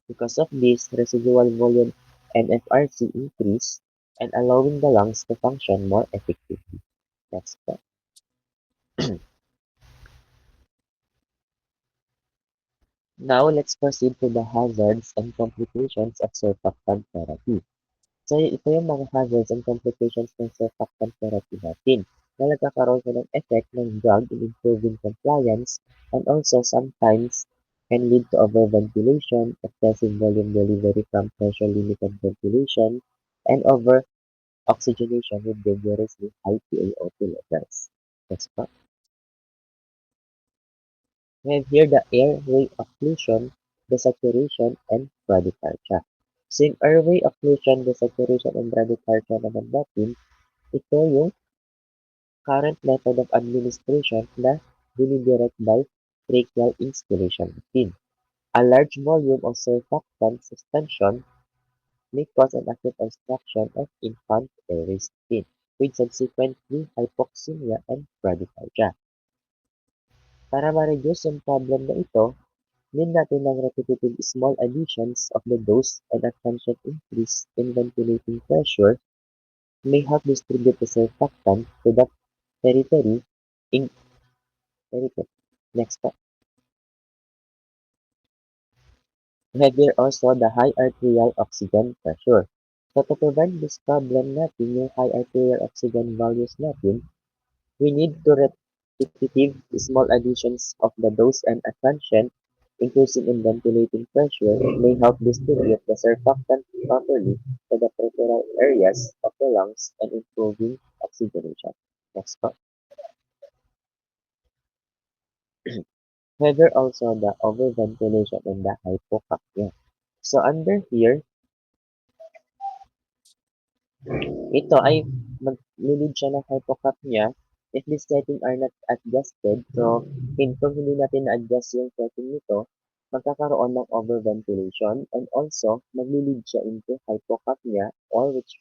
Because of this, residual volume and FRC increase and allowing the lungs to function more effectively. Next step. Now, let's proceed to the hazards and complications of surfactant therapy. So, ito yung mga hazards and complications ng surfactant therapy natin, na nagkakaroon siya ng effect ng drug in improving compliance and also sometimes can lead to overventilation, excessive volume delivery from pressure-limited ventilation, and over-oxygenation with dangerously high PaO2 levels. Next po. We have here the airway occlusion, desaturation, and bradycardia. So yung airway occlusion, desaturation, and bradycardia naman natin, ito yung current method of administration na dinidirect by tracheal instillation routine. A large volume of surfactant suspension may cause an acute obstruction of infant airway skin, with subsequently hypoxemia and bradycardia. Para ma-reduce yung problem na ito, need natin ng repetitive small additions of the dose and a transient increase in ventilating pressure may help distribute the surfactant to the periphery in periphery. Next step. We have here also the high arterial oxygen pressure. So to prevent this problem natin, yung high arterial oxygen values natin, we need to repetitive small additions of the dose and a transient increasing in ventilating pressure may help distribute the surfactant properly to the peripheral areas of the lungs and improving oxygenation. Next part. However, also the overventilation and the hypocapnia. So under here, ito ay maglilid siya ng hypocapnia if the setting are not adjusted. So, kung hindi natin na-adjust yung setting nito, magkakaroon ng overventilation and also maglilid siya into hypocapnia or which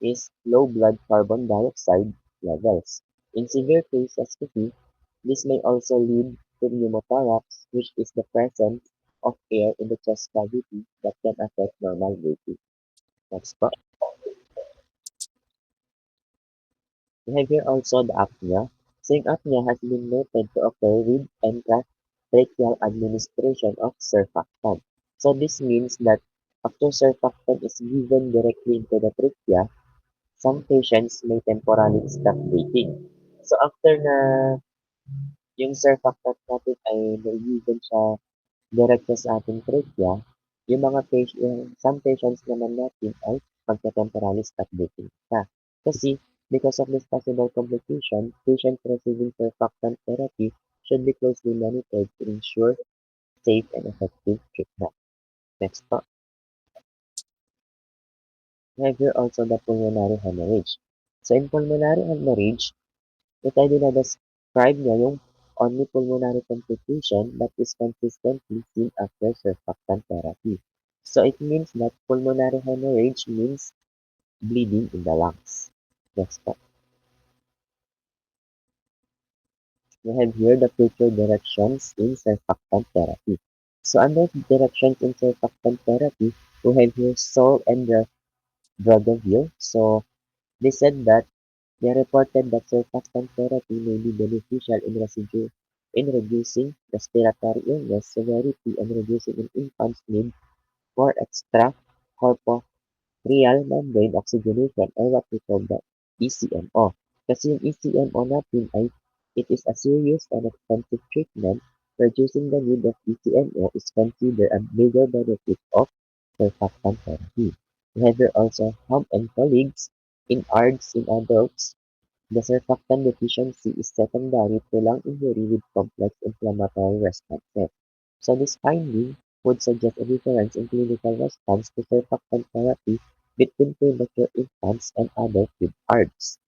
is low blood carbon dioxide levels. In severe cases, this may also lead to pneumothorax, which is the presence of air in the chest cavity that can affect normal breathing. Next po. We have here also the apnea. Saying apnea has been noted to occur with intratracheal administration of surfactant. So this means that after surfactant is given directly into the trachea, some patients may temporarily stop breathing. So after na yung surfactant natin ay naigiven siya direkta sa ating trachea, yung mga some patients naman natin ay magka-temporary stop breathing siya. Kasi, because of this possible complication, patients receiving surfactant therapy should be closely monitored to ensure safe and effective treatment. Next po. We have here also the pulmonary hemorrhage. So, in pulmonary hemorrhage, ito ay dinadescribe niya yung only pulmonary complication that is consistently seen after surfactant therapy. So it means that pulmonary hemorrhage means bleeding in the lungs. Next step. We have here the future directions in surfactant therapy. So under directions in surfactant therapy, we have here Sol and Dragavir. So they said that they reported that surfactant therapy may be beneficial in reducing respiratory illness severity and reducing in infants' need for extra corporeal membrane oxygenation or what we call the ECMO. Kasi yung ECMO natin ay it is a serious and expensive treatment. Reducing the need of ECMO is considered a major benefit of surfactant therapy. We have here also Hum and colleagues in ARDS in adults. The surfactant deficiency is secondary to lung injury with complex inflammatory responses. So this finding would suggest a difference in clinical response to surfactant therapy between premature infants and adults with ARDS.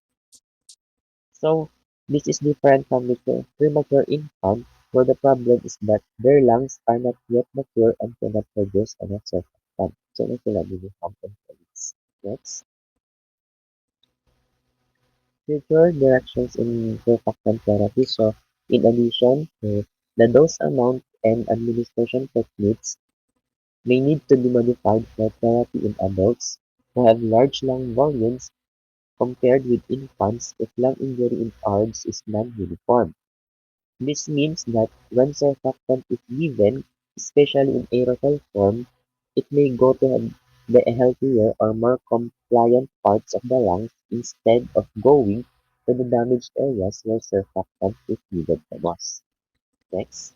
So this is different from the premature infant where the problem is that their lungs are not yet mature and cannot produce enough surfactant. So ito lang yung Hum and colleagues. Next. Future directions in surfactant therapy. So, in addition, the dose amount and administration techniques may need to be modified for therapy in adults who have large lung volumes compared with infants if lung injury in ARDS is non-uniform. This means that when surfactant is given, especially in aerosol form, it may go to the healthier or more compliant parts of the lungs instead of going to the damaged areas where surfactant is needed the most. Next.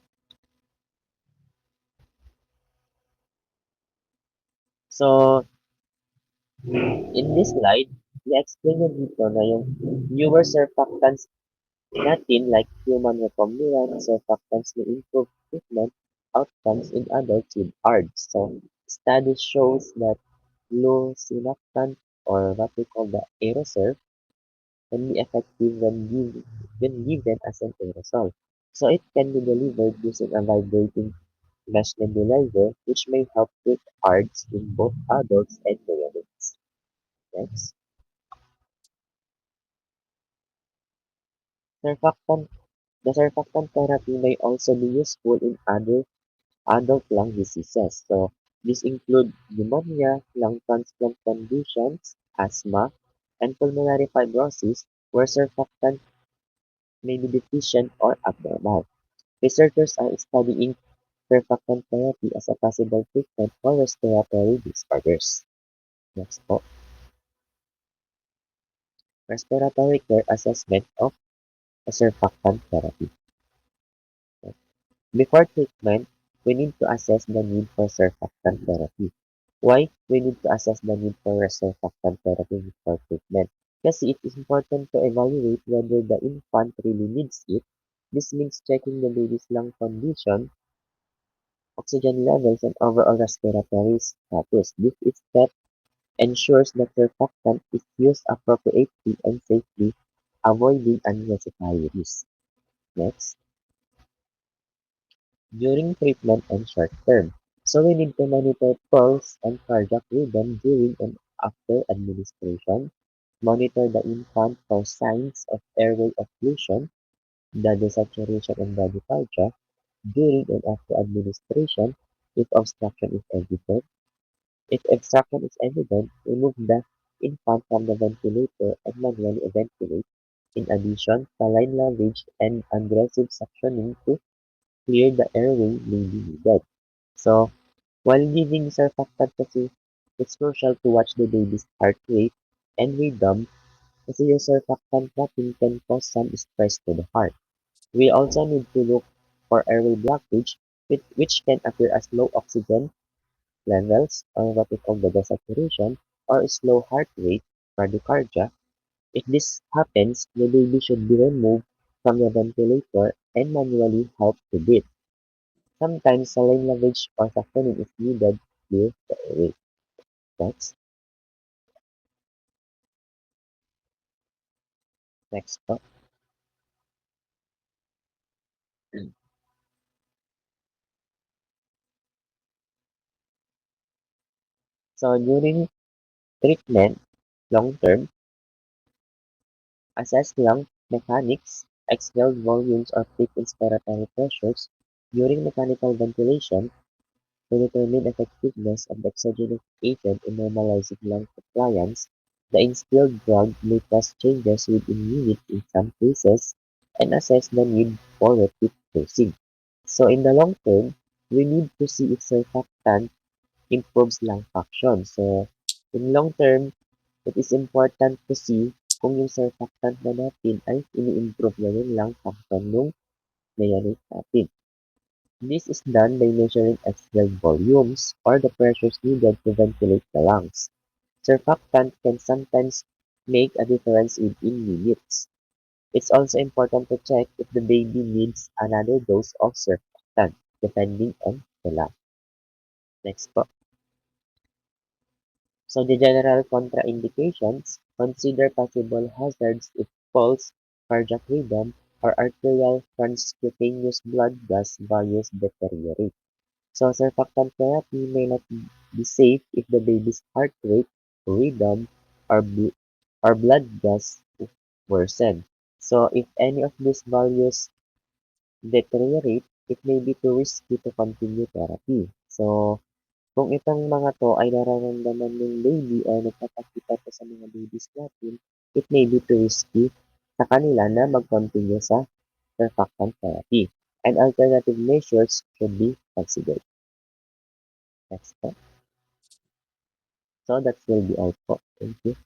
So, in this slide, i-explain nyo dito na yung newer surfactants Nothing like human recombinant surfactants may improve treatment outcomes in adults with ARDS. So, studies shows that low synaptant or what we call the aerosol can be effective when given as an aerosol. So it can be delivered using a vibrating mesh nebulizer, which may help treat ARDS in both adults and neonates. Next, surfactant. The surfactant therapy may also be useful in adult lung diseases. So these include pneumonia, lung transplant conditions, asthma, and pulmonary fibrosis, where surfactant may be deficient or abnormal. Researchers are studying surfactant therapy as a possible treatment for respiratory disorders. Next po, respiratory care assessment of a surfactant therapy. Before treatment, we need to assess the need for surfactant therapy. Why we need to assess the need for surfactant therapy before treatment? Kasi it is important to evaluate whether the infant really needs it. This means checking the baby's lung condition, oxygen levels, and overall respiratory status. This step ensures that surfactant is used appropriately and safely, avoiding unnecessary risks. Next, during treatment and short term. So we need to monitor pulse and cardiac rhythm during and after administration, monitor the infant for signs of airway occlusion, the desaturation and bradycardia during and after administration if obstruction is evident. If obstruction is evident, remove the infant from the ventilator and manually ventilate. In addition, saline lavage and aggressive suctioning to clear the airway may be needed. So, while giving surfactant kasi, it's crucial to watch the baby's heart rate and rhythm kasi yung surfactant natin can cause some stress to the heart. We also need to look for airway blockage, which can appear as low oxygen levels or what we call the desaturation or slow heart rate, bradycardia. If this happens, the baby should be removed from the ventilator and manually helped to breathe. Sometimes saline lavage or suctioning is needed to clear the airway. Next, next po. So during treatment, long term, assess lung mechanics, exhaled volumes or peak inspiratory pressures during mechanical ventilation to determine effectiveness of the exogenous agent in normalizing lung compliance. The instilled drug may cause changes within minutes in some cases and assess the need for repeat dosing. So in the long term, we need to see if surfactant improves lung function. So in long term, it is important to see kung yung surfactant na natin ay ini-improve na yung lung function nung neonate natin. This is done by measuring exhaled volumes or the pressures needed to ventilate the lungs. Surfactant can sometimes make a difference within minutes. It's also important to check if the baby needs another dose of surfactant, depending on the lung. Next po. So the general contraindications consider possible hazards if pulse, cardiac rhythm, or arterial transcutaneous blood gas values deteriorate. So surfactant therapy may not be safe if the baby's heart rate, rhythm, or, or blood gas worsen. So if any of these values deteriorate, it may be too risky to continue therapy. So kung itong mga 'to ay nararamdaman ng baby or nagpapakita 'to sa mga babies natin, it may be too risky sa kanila na mag-continue sa surfactant therapy, and alternative measures should be considered. Next po. So that will be all po. Thank you.